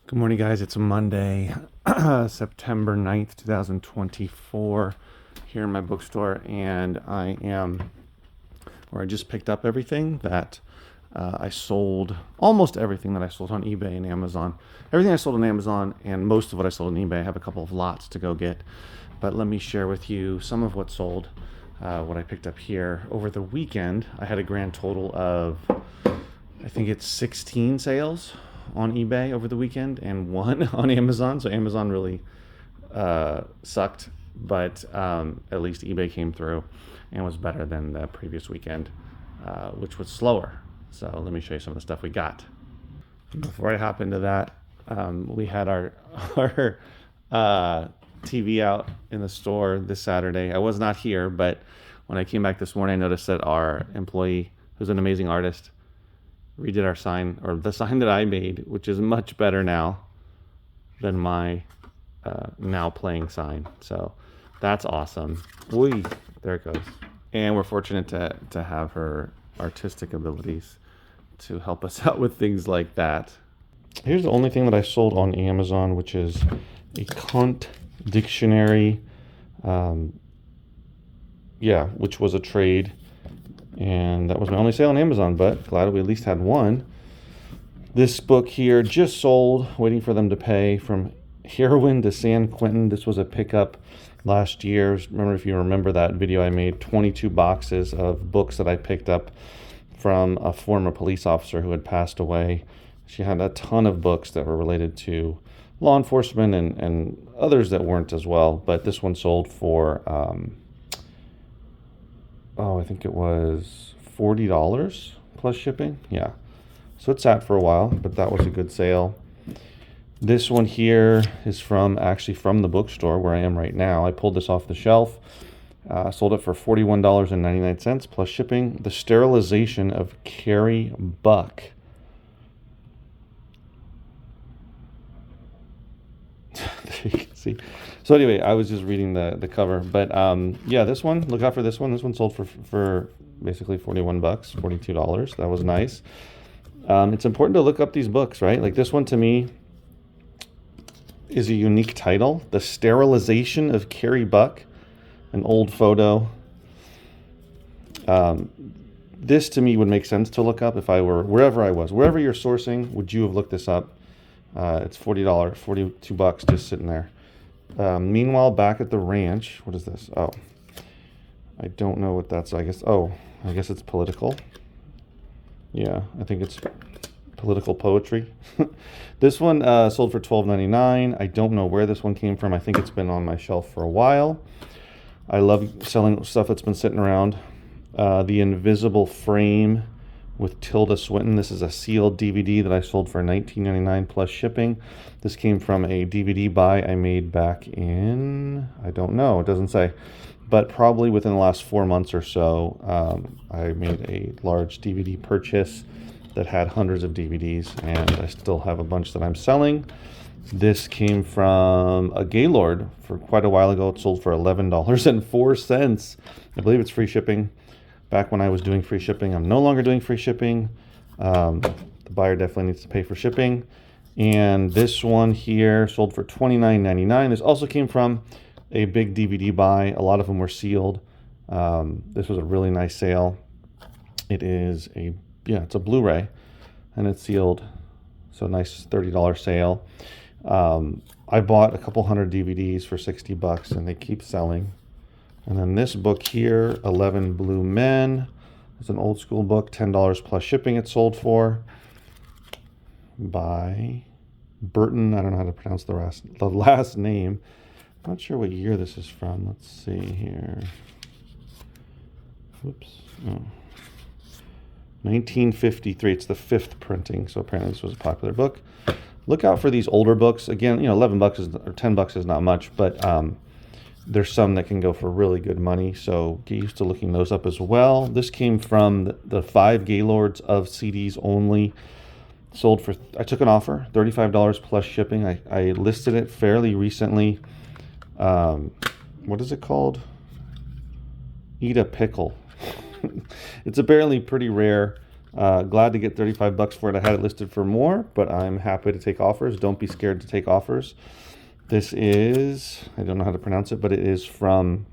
Good morning, guys. It's Monday, September 9th, 2024, here in my bookstore, and I just picked up everything that I sold, almost everything that I sold on eBay and Amazon. Everything I sold on Amazon and most of what I sold on eBay. I have a couple of lots to go get, but let me share with you some of what sold, what I picked up here. Over the weekend, I had a grand total of, I think it's 16 sales on eBay over the weekend and one on Amazon. So Amazon really sucked, but at least eBay came through and was better than the previous weekend, which was slower. So let me show you some of the stuff we got. Before I hop into that, we had our TV out in the store this Saturday. I was not here, but when I came back this morning, I noticed that our employee, who's an amazing artist, redid our sign, or the sign that I made, which is much better now than my now playing sign. So that's awesome. Whee, there it goes. And we're fortunate to have her artistic abilities to help us out with things like that. Here's the only thing that I sold on Amazon, which is a Kant dictionary. Which was a trade. And that was my only sale on Amazon, but glad we at least had one. This book here just sold, waiting for them to pay, From Heroin to San Quentin. This was a pickup last year. Remember, if you remember that video I made, 22 boxes of books that I picked up from a former police officer who had passed away. She had a ton of books that were related to law enforcement and others that weren't as well. But this one sold for I think it was $40 plus shipping. Yeah. So it sat for a while, but that was a good sale. This one here is from the bookstore where I am right now. I pulled this off the shelf. Sold it for $41.99 plus shipping. The Sterilization of Carrie Buck. There you can see. So anyway, I was just reading the cover, but this one, look out for this one. This one sold for basically $41, $42. That was nice. It's important to look up these books, right? Like this one to me is a unique title, The Sterilization of Carrie Buck, an old photo. This to me would make sense to look up if I were wherever you're sourcing. Would you have looked this up? It's $40, $42 just sitting there. Meanwhile, back at the ranch, what is this? Oh, I don't know what that's. I guess it's political. Yeah, I think it's political poetry. This one sold for $12.99. I don't know where this one came from. I think it's been on my shelf for a while. I love selling stuff that's been sitting around. The Invisible Frame with Tilda Swinton. This is a sealed DVD that I sold for $19.99 plus shipping. This came from a DVD buy I made back in, I don't know, it doesn't say, but probably within the last 4 months or so. I made a large DVD purchase that had hundreds of DVDs, and I still have a bunch that I'm selling. This came from a Gaylord for quite a while ago. It sold for $11.04. I believe it's free shipping. Back when I was doing free shipping, I'm no longer doing free shipping. The buyer definitely needs to pay for shipping. And this one here sold for $29.99. This also came from a big DVD buy. A lot of them were sealed. This was a really nice sale. It's a Blu-ray and it's sealed. So nice $30 sale. I bought a couple hundred DVDs for $60 and they keep selling. And then this book here, 11 Blue Men. It's an old school book, $10 plus shipping it sold for. By Burton. I don't know how to pronounce the last name. I'm not sure what year this is from. Let's see here. Whoops. Oh. 1953. It's the 5th printing, so apparently this was a popular book. Look out for these older books. Again, $11 or $10 is not much, but there's some that can go for really good money, so get used to looking those up as well. This came from the 5 Gaylords of CDs only. Sold for, I took an offer, $35 plus shipping. I listed it fairly recently. What is it called? Eat a Pickle. It's apparently pretty rare. Glad to get 35 bucks for it. I had it listed for more, but I'm happy to take offers. Don't be scared to take offers. This is, I don't know how to pronounce it, but it is from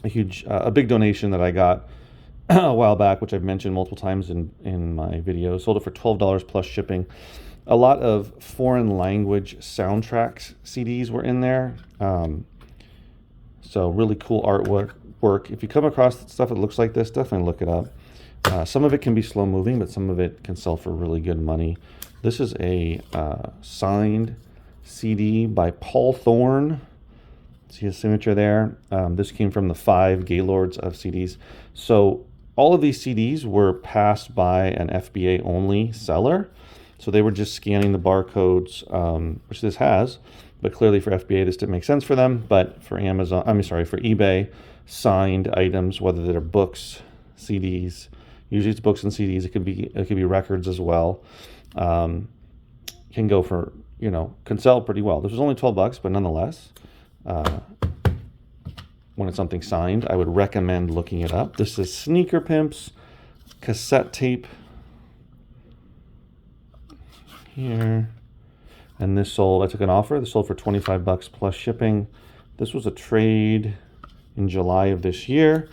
a big donation that I got a while back, which I've mentioned multiple times in my videos. Sold it for $12 plus shipping. A lot of foreign language soundtracks CDs were in there. So really cool artwork. If you come across stuff that looks like this, definitely look it up. Some of it can be slow moving, but some of it can sell for really good money. This is a signed CD by Paul Thorne. See his signature there. This came from the 5 Gaylords of CDs. So all of these CDs were passed by an FBA only seller. So they were just scanning the barcodes, which this has, but clearly for FBA this didn't make sense for them. But for Amazon, for eBay, signed items, whether they're books, CDs, usually it's books and CDs. It could be records as well. Can go for, can sell pretty well. This was only 12 bucks, but nonetheless, when it's something signed, I would recommend looking it up. This is Sneaker Pimps cassette tape here, and this sold. I took an offer. This sold for 25 bucks plus shipping. This was a trade in July of this year.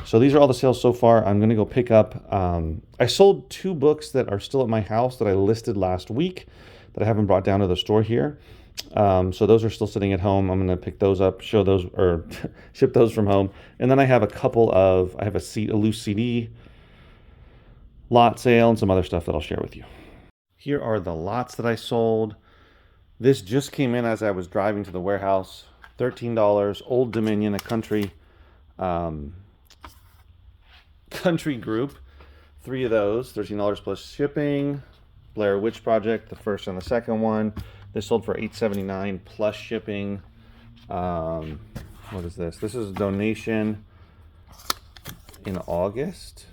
So these are all the sales so far. I'm going to go pick up. I sold 2 books that are still at my house that I listed last week that I haven't brought down to the store here. So those are still sitting at home. I'm going to pick those up, show those, or ship those from home. And then I have a loose CD lot sale and some other stuff that I'll share with you. Here are the lots that I sold. This just came in as I was driving to the warehouse. $13. Old Dominion, a country group. 3 of those, $13 plus shipping. Blair Witch Project, the first and the second one. This sold for $8.79 plus shipping. What is this? This is a donation in August.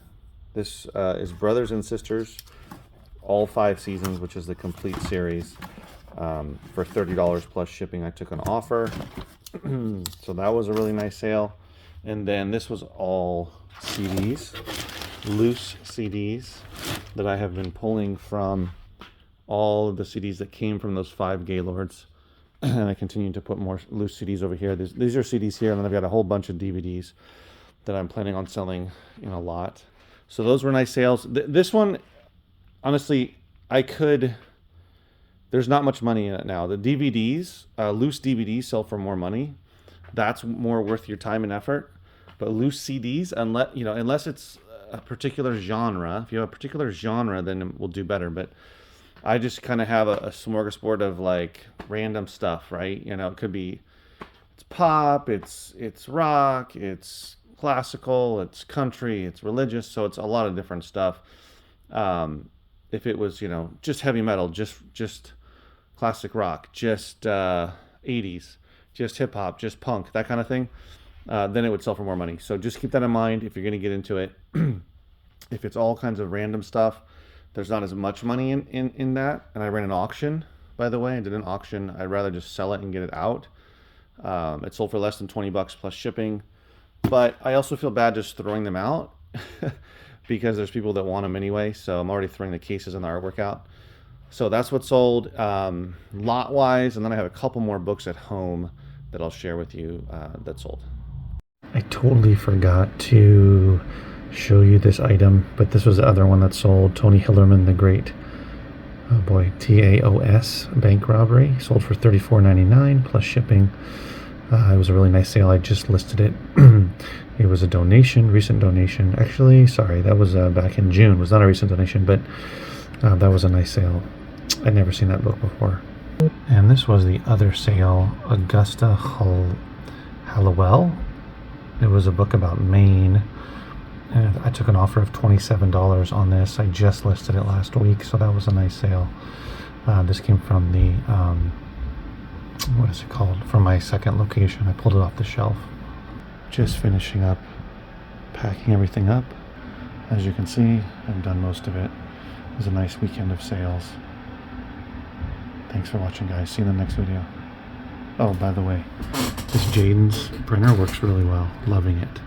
This is Brothers and Sisters, all 5 seasons, which is the complete series, for $30 plus shipping. I took an offer. So that was a really nice sale. And then this was all CDs, loose CDs that I have been pulling from all of the CDs that came from those 5 Gaylords. And I continue to put more loose CDs over here. These are CDs here, and then I've got a whole bunch of DVDs that I'm planning on selling in a lot. So those were nice sales. This one, honestly, there's not much money in it now. The DVDs, loose DVDs sell for more money. That's more worth your time and effort. But loose CDs, unless it's a particular genre, if you have a particular genre, then it will do better. But I just kind of have a smorgasbord of like random stuff, right? It could be, it's pop, it's rock, it's classical, it's country, it's religious. So it's a lot of different stuff. If it was, just heavy metal, just classic rock, just 80s, just hip hop, just punk, that kind of thing, then it would sell for more money. So just keep that in mind if you're going to get into it. If it's all kinds of random stuff, there's not as much money in that. And I ran an auction, by the way. I did an auction. I'd rather just sell it and get it out. It sold for less than 20 bucks plus shipping. But I also feel bad just throwing them out because there's people that want them anyway. So I'm already throwing the cases and the artwork out. So that's what sold lot-wise. And then I have a couple more books at home that I'll share with you that sold. I totally forgot to show you this item, but this was the other one that sold. Tony Hillerman the Great, oh boy, TAOS bank robbery, sold for $34.99 plus shipping. It was a really nice sale. I just listed it. It was a donation, recent donation. Actually, sorry, that was back in June. It was not a recent donation, but that was a nice sale. I'd never seen that book before. And this was the other sale, Augusta Hallowell. It was a book about Maine. And I took an offer of $27 on this. I just listed it last week, so that was a nice sale. This came from the, what is it called? From my second location. I pulled it off the shelf. Just finishing up, packing everything up. As you can see, I've done most of it. It was a nice weekend of sales. Thanks for watching, guys. See you in the next video. Oh, by the way, this Jaden's printer works really well. Loving it.